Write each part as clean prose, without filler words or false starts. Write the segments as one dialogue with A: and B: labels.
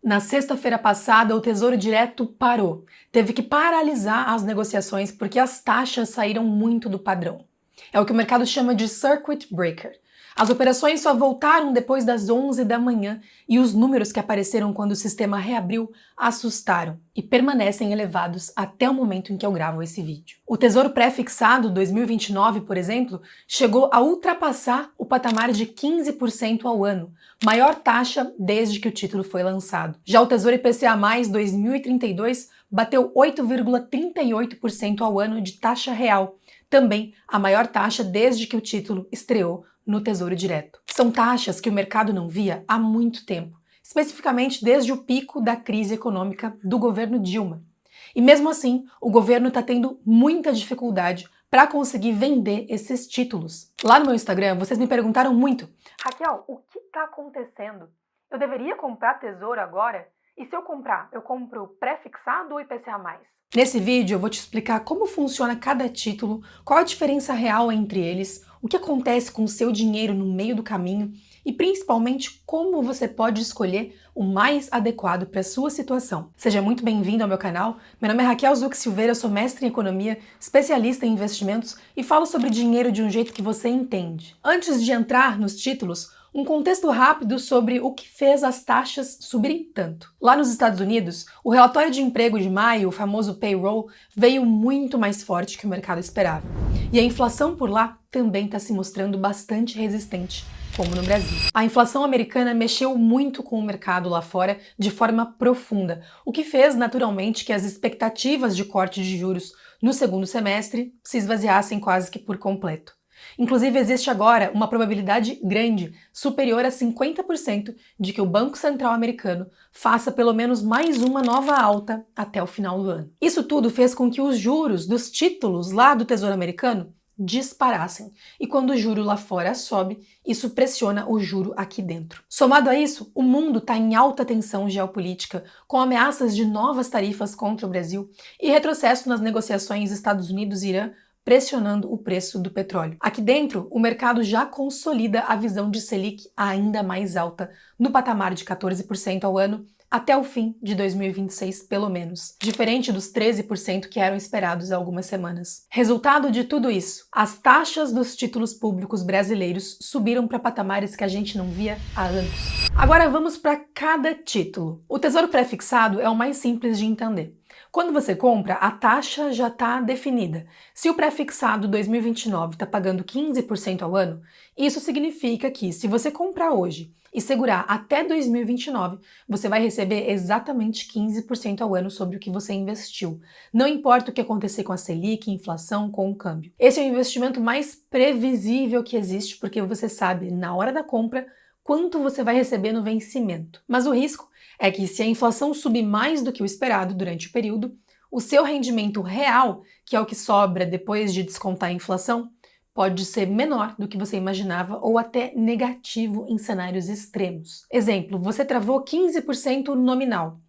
A: Na sexta-feira passada, o Tesouro Direto parou. Teve que paralisar as negociações porque as taxas saíram muito do padrão. É o que o mercado chama de circuit breaker. As operações só voltaram depois das 11 da manhã e os números que apareceram quando o sistema reabriu assustaram e permanecem elevados até o momento em que eu gravo esse vídeo. O Tesouro Pré-Fixado 2029, por exemplo, chegou a ultrapassar o patamar de 15% ao ano, maior taxa desde que o título foi lançado. Já o Tesouro IPCA+ 2032 bateu 8,38% ao ano de taxa real, também a maior taxa desde que o título estreou no Tesouro Direto. São taxas que o mercado não via há muito tempo, especificamente desde o pico da crise econômica do governo Dilma. E mesmo assim, o governo está tendo muita dificuldade para conseguir vender esses títulos. Lá no meu Instagram, vocês me perguntaram muito: Raquel, o que está acontecendo? Eu deveria comprar Tesouro agora? E se eu comprar, eu compro pré-fixado ou IPCA+? Nesse vídeo eu vou te explicar como funciona cada título, qual a diferença real entre eles, o que acontece com o seu dinheiro no meio do caminho e principalmente como você pode escolher o mais adequado para a sua situação. Seja muito bem-vindo ao meu canal. Meu nome é Raquel Zuc Silveira, eu sou mestre em economia, especialista em investimentos e falo sobre dinheiro de um jeito que você entende. Antes de entrar nos títulos, um contexto rápido sobre o que fez as taxas subirem tanto. Lá nos Estados Unidos, o relatório de emprego de maio, o famoso payroll, veio muito mais forte que o mercado esperava. E a inflação por lá também está se mostrando bastante resistente, como no Brasil. A inflação americana mexeu muito com o mercado lá fora de forma profunda, o que fez naturalmente que as expectativas de corte de juros no segundo semestre se esvaziassem quase que por completo. Inclusive, existe agora uma probabilidade grande, superior a 50%, de que o Banco Central americano faça pelo menos mais uma nova alta até o final do ano. Isso tudo fez com que os juros dos títulos lá do Tesouro Americano disparassem. E quando o juro lá fora sobe, isso pressiona o juro aqui dentro. Somado a isso, o mundo está em alta tensão geopolítica, com ameaças de novas tarifas contra o Brasil e retrocesso nas negociações Estados Unidos e Irã, pressionando o preço do petróleo. Aqui dentro, o mercado já consolida a visão de Selic ainda mais alta, no patamar de 14% ao ano, até o fim de 2026, pelo menos, diferente dos 13% que eram esperados há algumas semanas. Resultado de tudo isso, as taxas dos títulos públicos brasileiros subiram para patamares que a gente não via há anos. Agora vamos para cada título. O Tesouro Pré-Fixado é o mais simples de entender. Quando você compra, a taxa já está definida. Se o pré-fixado 2029 está pagando 15% ao ano, isso significa que, se você comprar hoje e segurar até 2029, você vai receber exatamente 15% ao ano sobre o que você investiu. Não importa o que acontecer com a Selic, inflação, com o câmbio. Esse é o investimento mais previsível que existe, porque você sabe, na hora da compra, quanto você vai receber no vencimento. Mas o risco é que, se a inflação subir mais do que o esperado durante o período, o seu rendimento real, que é o que sobra depois de descontar a inflação, pode ser menor do que você imaginava ou até negativo em cenários extremos. Exemplo, você travou 15% nominal.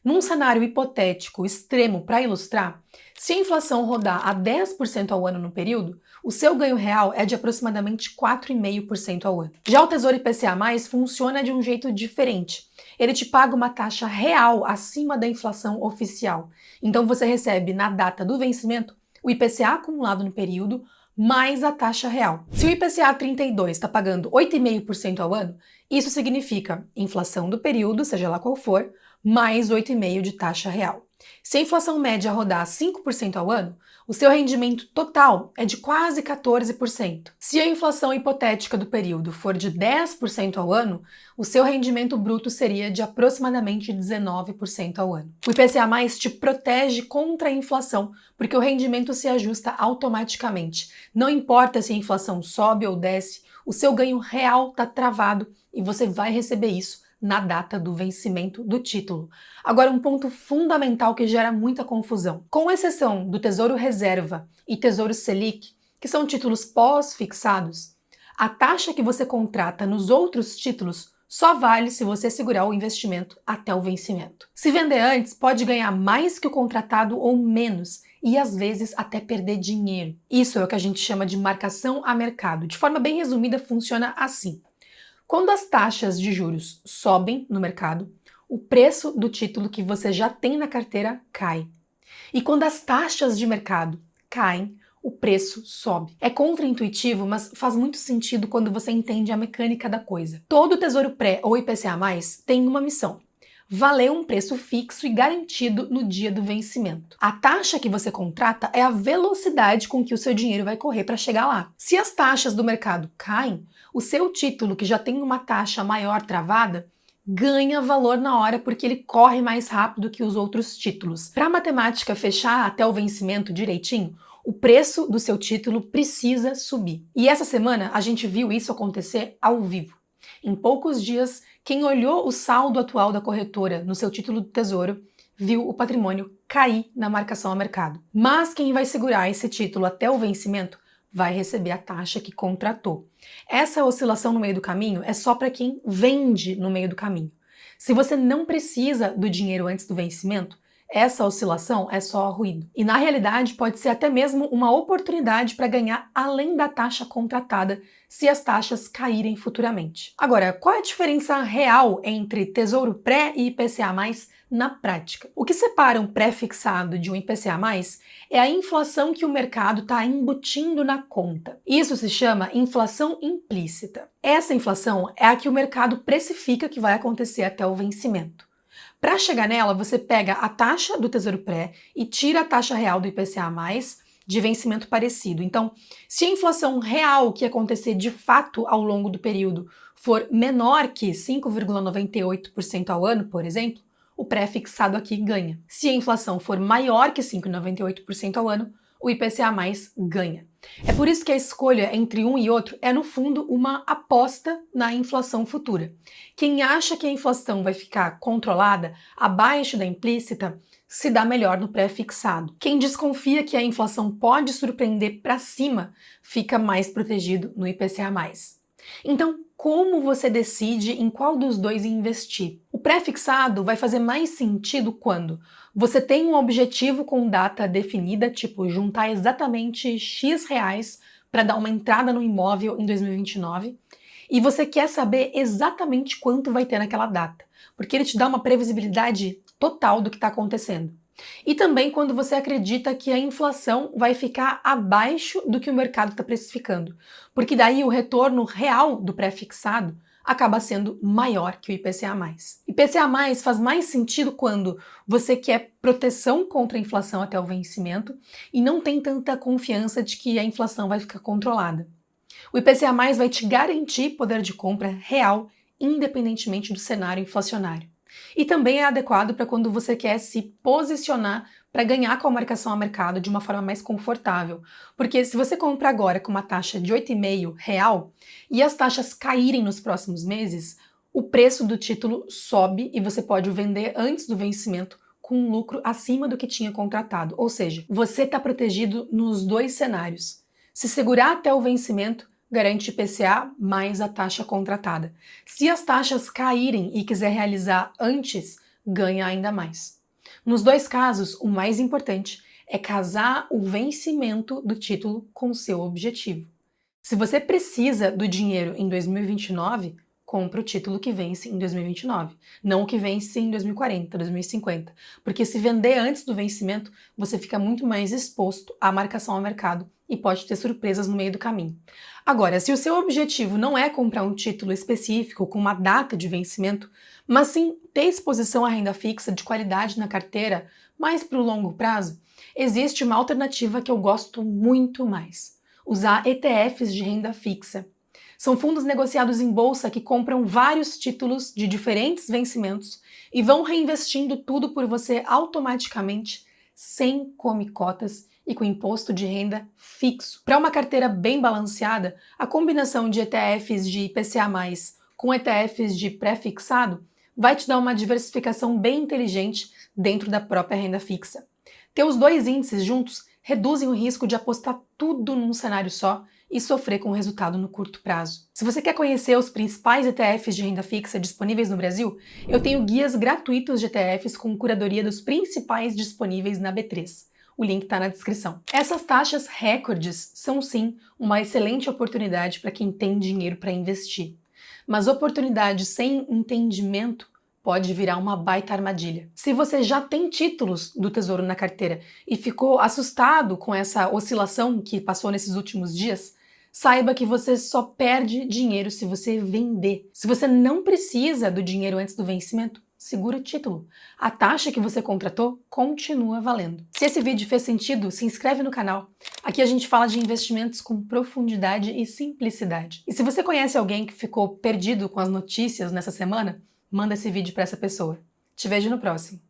A: Num cenário hipotético extremo para ilustrar, se a inflação rodar a 10% ao ano no período, o seu ganho real é de aproximadamente 4,5% ao ano. Já o Tesouro IPCA+ funciona de um jeito diferente. Ele te paga uma taxa real acima da inflação oficial. Então você recebe, na data do vencimento, o IPCA acumulado no período mais a taxa real. Se o IPCA 32 está pagando 8,5% ao ano, isso significa inflação do período, seja lá qual for, mais 8,5% de taxa real. Se a inflação média rodar 5% ao ano, o seu rendimento total é de quase 14%. Se a inflação hipotética do período for de 10% ao ano, o seu rendimento bruto seria de aproximadamente 19% ao ano. O IPCA+ te protege contra a inflação, porque o rendimento se ajusta automaticamente. Não importa se a inflação sobe ou desce, o seu ganho real está travado e você vai receber isso na data do vencimento do título. Agora, um ponto fundamental que gera muita confusão. Com exceção do Tesouro Reserva e Tesouro Selic, que são títulos pós-fixados, a taxa que você contrata nos outros títulos só vale se você segurar o investimento até o vencimento. Se vender antes, pode ganhar mais que o contratado ou menos, e às vezes até perder dinheiro. Isso é o que a gente chama de marcação a mercado. De forma bem resumida, funciona assim. Quando as taxas de juros sobem no mercado, o preço do título que você já tem na carteira cai. E quando as taxas de mercado caem, o preço sobe. É contraintuitivo, mas faz muito sentido quando você entende a mecânica da coisa. Todo Tesouro Pré ou IPCA+, tem uma missão: valer um preço fixo e garantido no dia do vencimento. A taxa que você contrata é a velocidade com que o seu dinheiro vai correr para chegar lá. Se as taxas do mercado caem, o seu título, que já tem uma taxa maior travada, ganha valor na hora porque ele corre mais rápido que os outros títulos. Para a matemática fechar até o vencimento direitinho, o preço do seu título precisa subir. E essa semana a gente viu isso acontecer ao vivo. Em poucos dias, quem olhou o saldo atual da corretora no seu título do Tesouro viu o patrimônio cair na marcação a mercado. Mas quem vai segurar esse título até o vencimento vai receber a taxa que contratou. Essa oscilação no meio do caminho é só para quem vende no meio do caminho. Se você não precisa do dinheiro antes do vencimento, essa oscilação é só ruído. E na realidade pode ser até mesmo uma oportunidade para ganhar além da taxa contratada se as taxas caírem futuramente. Agora, qual é a diferença real entre Tesouro Pré e IPCA+, na prática? O que separa um pré-fixado de um IPCA+, é a inflação que o mercado está embutindo na conta. Isso se chama inflação implícita. Essa inflação é a que o mercado precifica que vai acontecer até o vencimento. Para chegar nela, você pega a taxa do Tesouro Pré e tira a taxa real do IPCA+, de vencimento parecido. Então, se a inflação real que acontecer de fato ao longo do período for menor que 5,98% ao ano, por exemplo, o pré-fixado aqui ganha. Se a inflação for maior que 5,98% ao ano, o IPCA+ ganha. É por isso que a escolha entre um e outro é, no fundo, uma aposta na inflação futura. Quem acha que a inflação vai ficar controlada abaixo da implícita se dá melhor no pré-fixado. Quem desconfia que a inflação pode surpreender para cima fica mais protegido no IPCA+. Então, como você decide em qual dos dois investir? O pré-fixado vai fazer mais sentido quando você tem um objetivo com data definida, tipo juntar exatamente X reais para dar uma entrada no imóvel em 2029, e você quer saber exatamente quanto vai ter naquela data, porque ele te dá uma previsibilidade total do que está acontecendo. E também quando você acredita que a inflação vai ficar abaixo do que o mercado está precificando, porque daí o retorno real do pré-fixado acaba sendo maior que o IPCA+. IPCA+ faz mais sentido quando você quer proteção contra a inflação até o vencimento e não tem tanta confiança de que a inflação vai ficar controlada. O IPCA+ vai te garantir poder de compra real, independentemente do cenário inflacionário. E também é adequado para quando você quer se posicionar para ganhar com a marcação a mercado de uma forma mais confortável. Porque se você compra agora com uma taxa de 8,5 real e as taxas caírem nos próximos meses, o preço do título sobe e você pode vender antes do vencimento com um lucro acima do que tinha contratado. Ou seja, você está protegido nos dois cenários. Se segurar até o vencimento, garante IPCA mais a taxa contratada. Se as taxas caírem e quiser realizar antes, ganha ainda mais. Nos dois casos, o mais importante é casar o vencimento do título com o seu objetivo. Se você precisa do dinheiro em 2029, compra o título que vence em 2029, não o que vence em 2040, 2050, porque se vender antes do vencimento, você fica muito mais exposto à marcação ao mercado e pode ter surpresas no meio do caminho. Agora, se o seu objetivo não é comprar um título específico com uma data de vencimento, mas sim ter exposição à renda fixa de qualidade na carteira, mais para o longo prazo, existe uma alternativa que eu gosto muito mais: usar ETFs de renda fixa. São fundos negociados em bolsa que compram vários títulos de diferentes vencimentos e vão reinvestindo tudo por você automaticamente, sem come-cotas e com imposto de renda fixo. Para uma carteira bem balanceada, a combinação de ETFs de IPCA+, com ETFs de pré-fixado vai te dar uma diversificação bem inteligente dentro da própria renda fixa. Ter os dois índices juntos reduzem o risco de apostar tudo num cenário só e sofrer com o resultado no curto prazo. Se você quer conhecer os principais ETFs de renda fixa disponíveis no Brasil, eu tenho guias gratuitos de ETFs com curadoria dos principais disponíveis na B3. O link está na descrição. Essas taxas recordes são sim uma excelente oportunidade para quem tem dinheiro para investir. Mas oportunidade sem entendimento pode virar uma baita armadilha. Se você já tem títulos do Tesouro na carteira e ficou assustado com essa oscilação que passou nesses últimos dias, saiba que você só perde dinheiro se você vender. Se você não precisa do dinheiro antes do vencimento, segura o título. A taxa que você contratou continua valendo. Se esse vídeo fez sentido, se inscreve no canal. Aqui a gente fala de investimentos com profundidade e simplicidade. E se você conhece alguém que ficou perdido com as notícias nessa semana, manda esse vídeo para essa pessoa. Te vejo no próximo.